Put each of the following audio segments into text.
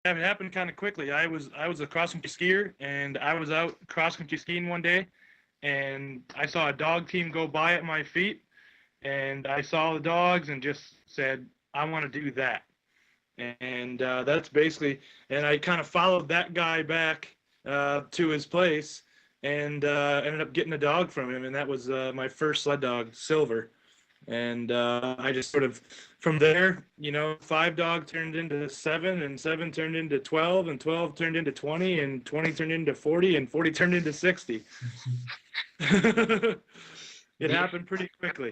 it happened kind of quickly. I was a cross country skier, and I was out cross country skiing one day, and I saw a dog team go by at my feet, and I saw the dogs and just said, I want to do that. And that's basically, and I kind of followed that guy back to his place, and ended up getting a dog from him, and that was my first sled dog, Silver. And I just sort of, from there, 5 dog turned into 7, and 7 turned into 12, and 12 turned into 20, and 20 turned into 40, and 40 turned into 60. It happened pretty quickly.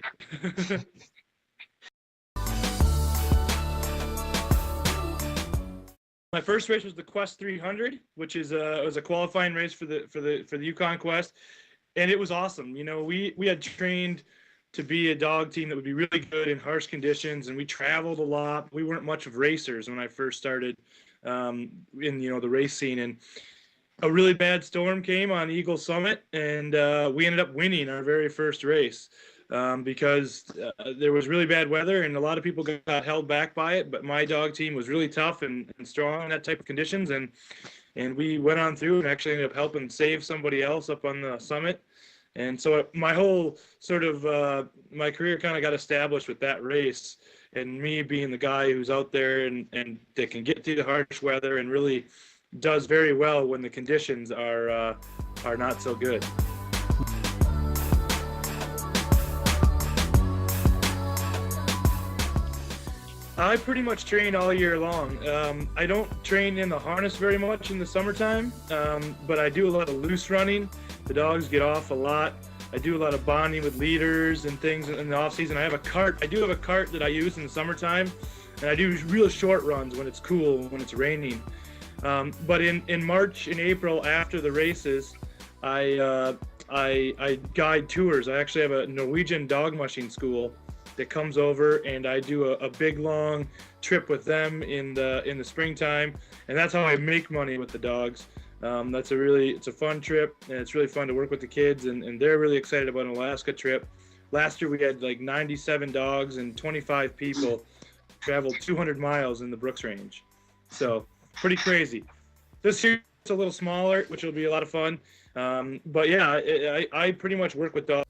My first race was the Quest 300, which is was a qualifying race for the Yukon Quest, and it was awesome. We had trained to be a dog team that would be really good in harsh conditions, and we traveled a lot. We weren't much of racers when I first started in the race scene, and a really bad storm came on Eagle Summit, and we ended up winning our very first race because there was really bad weather, and a lot of people got held back by it. But my dog team was really tough and strong in that type of conditions, and we went on through and actually ended up helping save somebody else up on the summit. And so my whole sort of my career kind of got established with that race, and me being the guy who's out there and that can get through the harsh weather and really does very well when the conditions are not so good. I pretty much train all year long. I don't train in the harness very much in the summertime, but I do a lot of loose running. The dogs get off a lot. I do a lot of bonding with leaders and things in the off season. I have a cart. I do have a cart that I use in the summertime, and I do real short runs when it's cool, when it's raining. But in March and April after the races, I guide tours. I actually have a Norwegian dog mushing school that comes over, and I do a big long trip with them in the springtime, and that's how I make money with the dogs. It's a fun trip, and it's really fun to work with the kids, and they're really excited about an Alaska trip. Last year we had like 97 dogs and 25 people traveled 200 miles in the Brooks Range. So pretty crazy. This year it's a little smaller, which will be a lot of fun. But yeah, I pretty much work with dogs.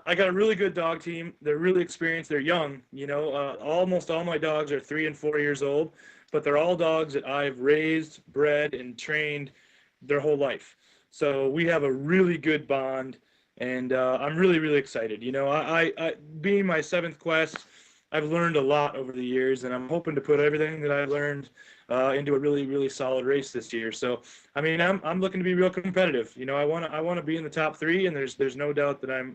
I got a really good dog team. They're really experienced. They're young. Almost all my dogs are 3 and 4 years old, but they're all dogs that I've raised, bred, and trained their whole life. So we have a really good bond, and I'm really, really excited. I being my 7th Quest, I've learned a lot over the years, and I'm hoping to put everything that I've learned into a really, really solid race this year. So, I mean, I'm looking to be real competitive. I want to be in the top 3, and there's no doubt that I'm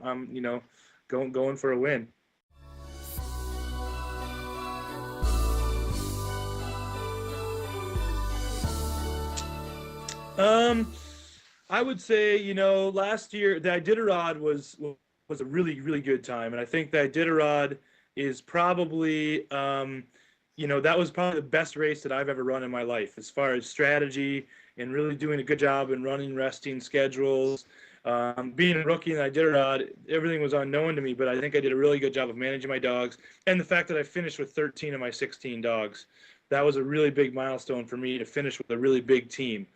going for a win. I would say, last year the Iditarod was a really, really good time, and I think the Iditarod is probably that was probably the best race that I've ever run in my life, as far as strategy and really doing a good job in running resting schedules. Being a rookie in Iditarod, everything was unknown to me, but I think I did a really good job of managing my dogs, and the fact that I finished with 13 of my 16 dogs. That was a really big milestone for me to finish with a really big team.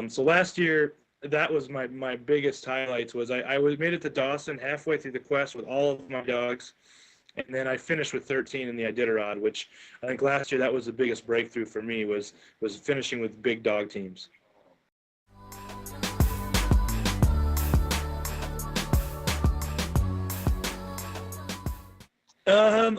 So last year, that was my biggest highlights. Was I made it to Dawson halfway through the quest with all of my dogs, and then I finished with 13 in the Iditarod, which I think last year that was the biggest breakthrough for me, was finishing with big dog teams.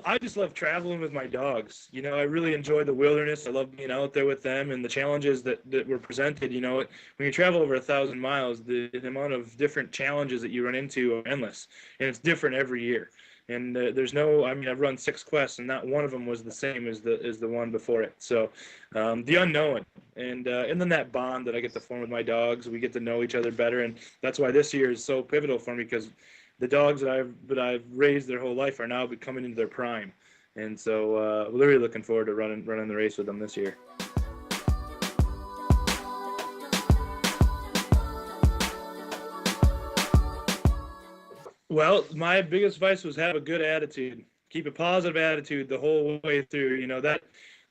I just love traveling with my dogs. I really enjoy the wilderness. I love being out there with them, and the challenges that were presented. When you travel over 1,000 miles, the amount of different challenges that you run into are endless, and it's different every year. And I've run 6 quests, and not one of them was the same as the one before it. So the unknown, and then that bond that I get to form with my dogs, we get to know each other better, and that's why this year is so pivotal for me, because the dogs that I've raised their whole life are now coming into their prime, and so we're really looking forward to running the race with them this year. Well, my biggest advice was have a good attitude. Keep a positive attitude the whole way through. You know that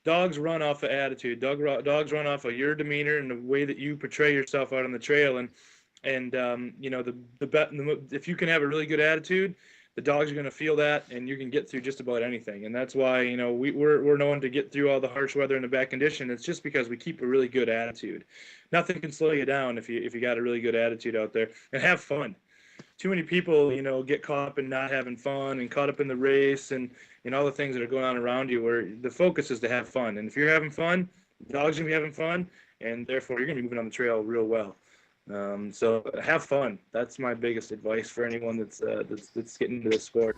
dogs run off of attitude. Dogs run off of your demeanor and the way that you portray yourself out on the trail. And you know if you can have a really good attitude, the dogs are going to feel that, and you can get through just about anything. And that's why we're known to get through all the harsh weather and the bad condition. It's just because we keep a really good attitude. Nothing can slow you down if you got a really good attitude out there, and have fun. Too many people, get caught up in not having fun and caught up in the race and all the things that are going on around you, where the focus is to have fun. And if you're having fun, the dog's gonna be having fun, and therefore you're gonna be moving on the trail real well. So have fun. That's my biggest advice for anyone that's getting into this sport.